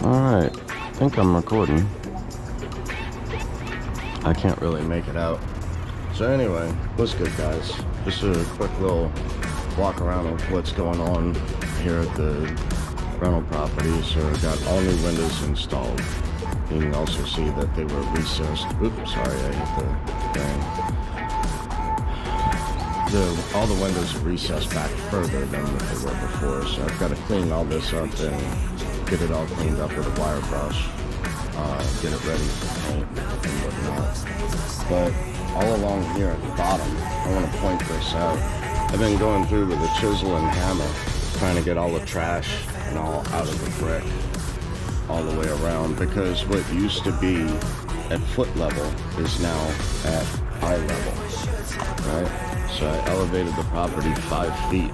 Alright, I think I'm recording. I can't really make it out. So anyway, what's good, guys? Just a quick little walk around of what's going on here at the rental property. So I got all new windows installed. You can also see that they were recessed. Oops, sorry, I hit the thing. All the windows are recessed back further than what they were before. So I've got to clean all this up and get it all cleaned up with a wire brush. Get it ready for paint and whatnot. But all along here at the bottom, I want to point this out. I've been going through with a chisel and hammer, trying to get all the trash and all out of the brick all the way around, because what used to be at foot level is now at eye level, right? So I elevated the property 5 feet.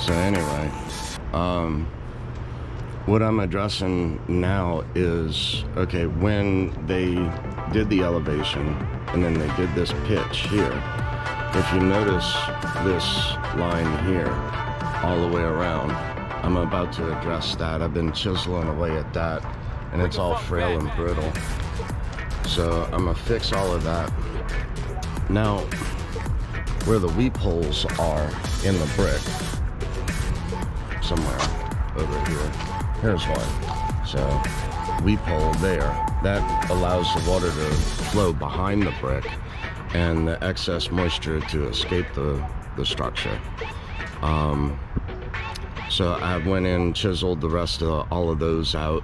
So anyway, what I'm addressing now is, okay, when they did the elevation and then they did this pitch here, if you notice this line here all the way around, I'm about to address that. I've been chiseling away at that and it's all frail and brittle. So I'm gonna fix all of that. Now, where the weep holes are in the brick, somewhere over here, here's one. So weep hole there, that allows the water to flow behind the brick and the excess moisture to escape the structure. So I went in, chiseled the rest of all of those out,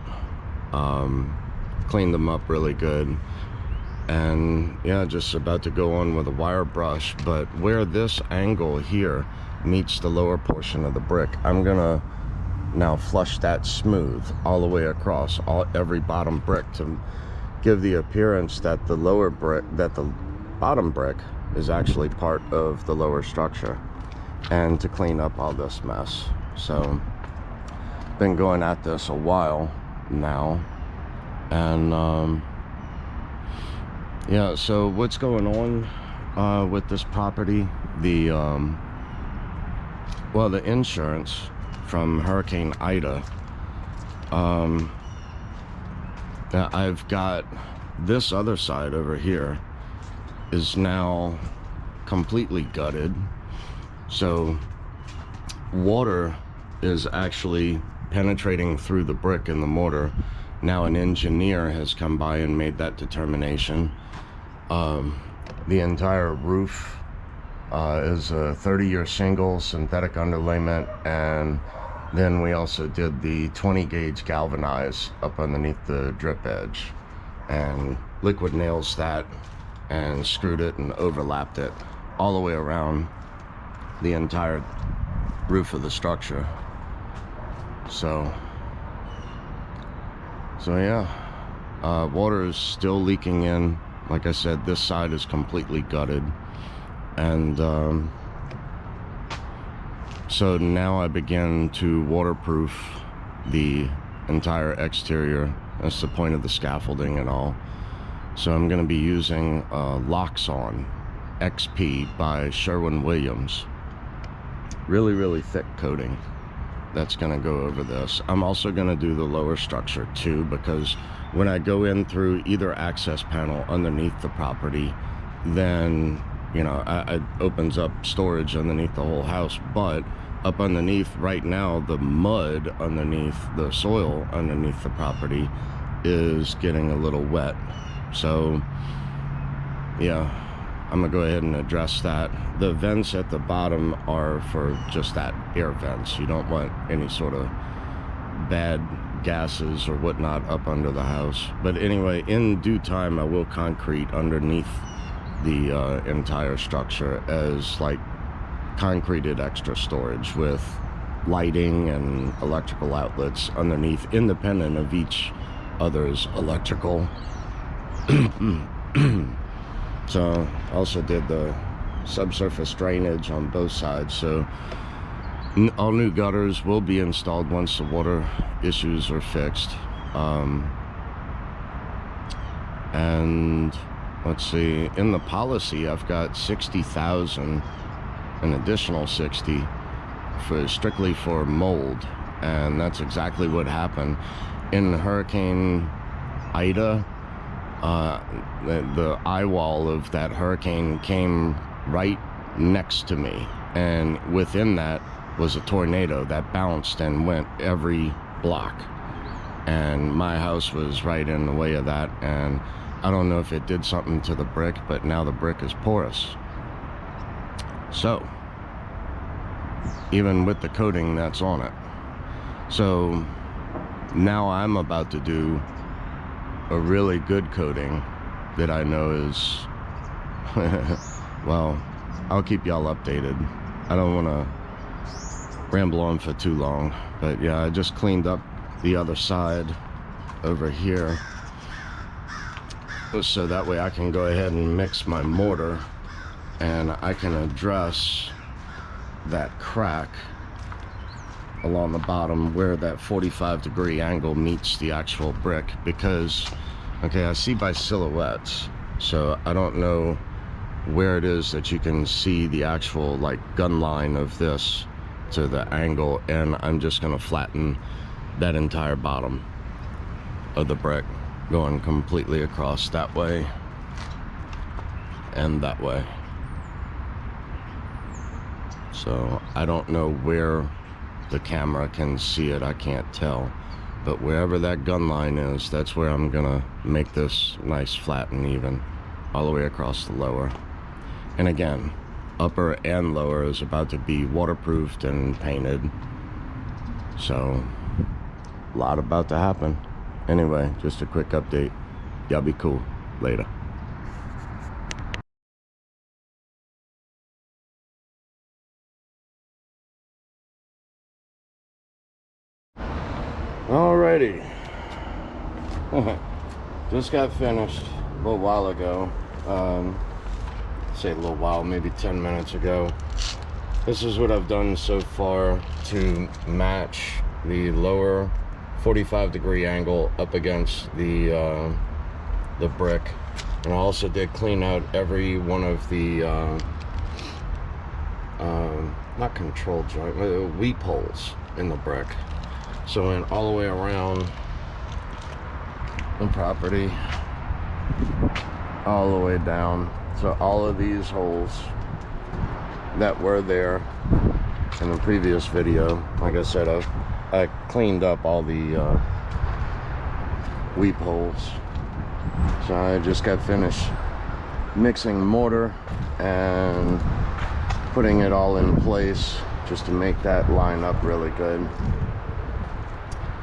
cleaned them up really good, and yeah, just about to go on with a wire brush. But where this angle here meets the lower portion of the brick, I'm gonna now flush that smooth all the way across every bottom brick to give the appearance that the bottom brick is actually part of the lower structure, and to clean up all this mess. So been going at this a while now, and yeah, so what's going on with this property, the insurance from Hurricane Ida, I've got this other side over here is now completely gutted. So water is actually penetrating through the brick and the mortar. Now an engineer has come by and made that determination. The entire roof is a 30-year shingle, synthetic underlayment, and then we also did the 20 gauge galvanize up underneath the drip edge, and liquid nails that and screwed it and overlapped it all the way around the entire roof of the structure. So yeah, water is still leaking in. Like I said, this side is completely gutted, and so now I begin to waterproof the entire exterior. That's the point of the scaffolding and all. So I'm going to be using Loxon XP by Sherwin-Williams. Really thick coating that's going to go over this. I'm also going to do the lower structure too, because when I go in through either access panel underneath the property, then, you know, it opens up storage underneath the whole house. But up underneath right now, the mud underneath the soil underneath the property is getting a little wet. So yeah, I'm gonna go ahead and address that. The vents at the bottom are for just that, air vents. You don't want any sort of bad gases or whatnot up under the house. But anyway, in due time, I will concrete underneath the entire structure as like concreted extra storage with lighting and electrical outlets underneath, independent of each other's electrical. So also did the subsurface drainage on both sides. So all new gutters will be installed once the water issues are fixed. And let's see, in the policy I've got 60,000, an additional 60 for strictly for mold and that's exactly what happened. In Hurricane Ida, the eye wall of that hurricane came right next to me, and within that was a tornado that bounced and went every block, and my house was right in the way of that. And I don't know if it did something to the brick, but now the brick is porous. So even with the coating that's on it, so now I'm about to do a really good coating that I know is well, I'll keep y'all updated. I don't want to ramble on for too long, but yeah, I just cleaned up the other side over here, so that way I can go ahead and mix my mortar, and I can address that crack along the bottom where that 45-degree angle meets the actual brick. Because, okay, I see by silhouettes, so I don't know where it is that you can see the actual like gun line of this to the angle, and I'm just gonna flatten that entire bottom of the brick, going completely across that way and that way. So I don't know where the camera can see it, I can't tell, but wherever that gun line is, that's where I'm gonna make this nice, flat and even all the way across the lower. And again, upper and lower is about to be waterproofed and painted, so a lot about to happen. Anyway, just a quick update. Y'all be cool. Later. Alrighty. Just got finished a little while ago. Say a little while, maybe 10 minutes ago. This is what I've done so far to match the lower 45-degree angle up against the brick. And I also did clean out every one of the not control joint, weep holes in the brick. So I went all the way around the property, all the way down. So all of these holes that were there in the previous video, like I said, I cleaned up all the weep holes. So I just got finished mixing mortar and putting it all in place just to make that line up really good.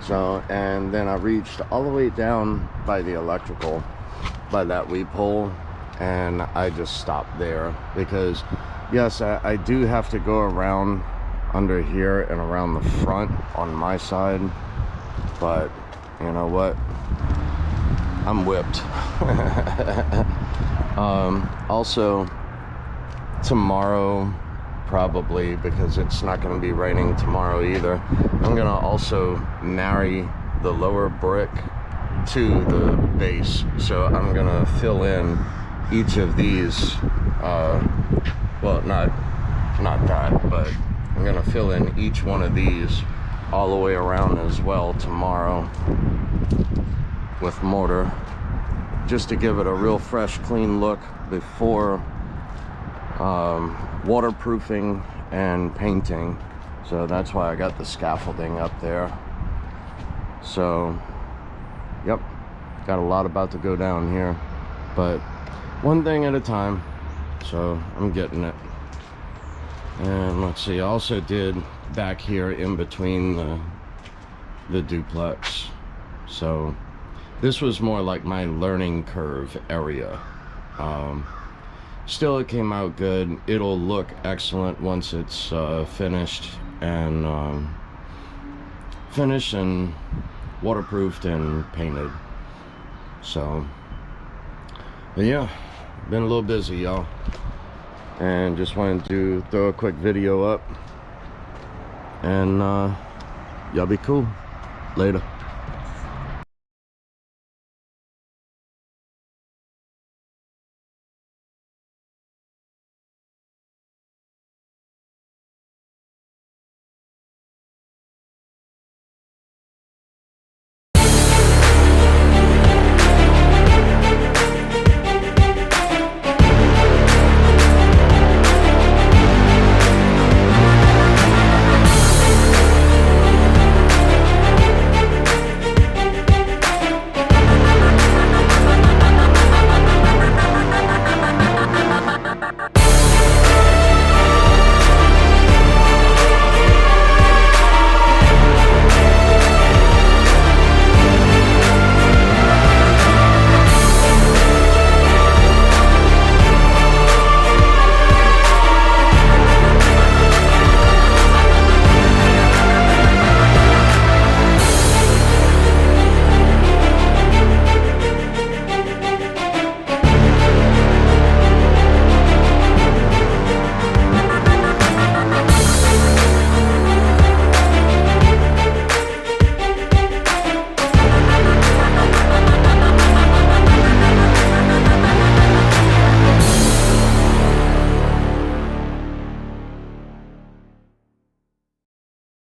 So, and then I reached all the way down by the electrical, by that weep hole, and I just stopped there because yes, I do have to go around under here and around the front on my side, but you know what, I'm whipped. Also tomorrow, probably, because it's not going to be raining tomorrow either, I'm going to also marry the lower brick to the base. So I'm going to fill in each of these, well, not that, but I'm going to fill in each one of these all the way around as well tomorrow with mortar, just to give it a real fresh, clean look before waterproofing and painting. So that's why I got the scaffolding up there. So yep, got a lot about to go down here, but one thing at a time. So I'm getting it. And let's see, I also did back here in between the duplex. So this was more like my learning curve area. Still, it came out good. It'll look excellent once it's finished and waterproofed and painted. So, but yeah, been a little busy, y'all, and just wanted to throw a quick video up, and y'all be cool. Later.